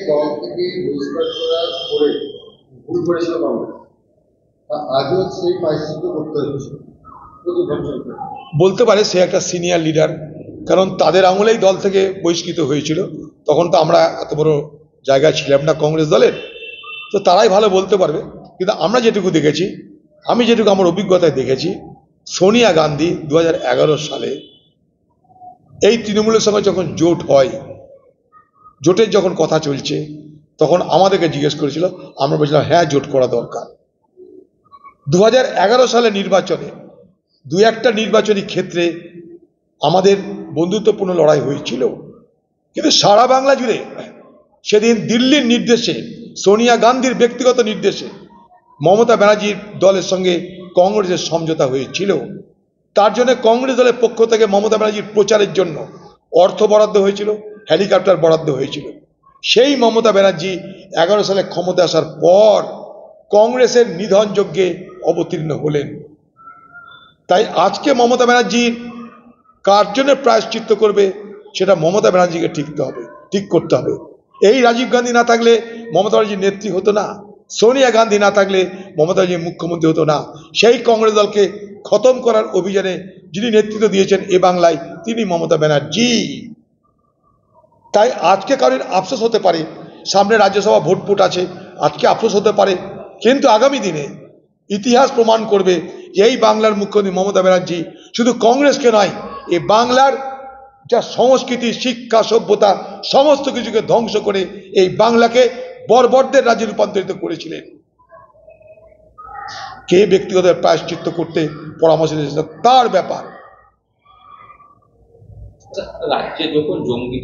দল থেকে বহিষ্কার করার পরে ভুল করেছিল কংগ্রেস, আজও সেই প্রায়শ্চিত্ত করতে হচ্ছে। বলতে পারে সে একটা সিনিয়র লিডার, কারণ তাদের আমলেই দল থেকে বহিষ্কৃত হয়েছিল। তখন তো আমরা এত বড় জায়গায় ছিলাম না কংগ্রেস দলের, তো তারাই ভালো বলতে পারবে। কিন্তু আমরা যেটুকু দেখেছি, আমি যেটুকু আমার অভিজ্ঞতায় দেখেছি, সোনিয়া গান্ধী 2011 সালে এই তৃণমূলের সঙ্গে যখন জোট হয়, জোটের যখন কথা চলছে, তখন আমাদেরকে জিজ্ঞেস করেছিল, আমরা বলছিলাম হ্যাঁ জোট করা দরকার। 2011 সালে নির্বাচনে দু একটা নির্বাচনী ক্ষেত্রে আমাদের বন্ধুত্বপূর্ণ লড়াই হয়েছিল, কিন্তু সারা বাংলা জুড়ে সেদিন দিল্লির নির্দেশে, সোনিয়া গান্ধীর ব্যক্তিগত নির্দেশে মমতা ব্যানার্জির দলের সঙ্গে কংগ্রেসের সমঝোতা হয়েছিল। তার জন্য কংগ্রেস দলের পক্ষ থেকে মমতা ব্যানার্জির প্রচারের জন্য অর্থ বরাদ্দ হয়েছিল, হেলিকপ্টার বরাদ্দ হয়েছিল। সেই মমতা ব্যানার্জি 11 সালে ক্ষমতা আসার পর কংগ্রেসের নিধন যজ্ঞে অবতীর্ণ হলেন। তাই আজকে মমতা ব্যানার্জি কার জন্য প্রায়শ্চিত্ত করবে, সেটা মমতা ব্যানার্জিকে ঠিক করতে হবে। এই রাজীব গান্ধী না থাকলে মমতা ব্যানার্জির নেত্রী হতো না, সোনিয়া গান্ধী না থাকলে মমতা ব্যানার্জি মুখ্যমন্ত্রী হতো না। সেই কংগ্রেস দলকে খতম করার অভিযানে যিনি নেতৃত্ব দিয়েছেন এ বাংলায়, তিনি মমতা ব্যানার্জি। তাই আজকে কারোর আফসোস হতে পারে, সামনে রাজ্যসভা ভোট আছে, আজকে আফসোস হতে পারে, কিন্তু আগামী দিনে ইতিহাস প্রমাণ করবে এই বাংলার মুখ্যমন্ত্রী মমতা ব্যানার্জি শুধু কংগ্রেসকে নয়, এ বাংলার যা সংস্কৃতি, শিক্ষা, সভ্যতা সমস্ত কিছুকে ধ্বংস করে এই বাংলাকে বর্বরদের রাজ্যে রূপান্তরিত করেছিলেন। কে ব্যক্তিগত প্রায়শ্চিত্ত করতে পরামর্শ দিয়েছে তার ব্যাপার। রাজ্যে যখন জঙ্গি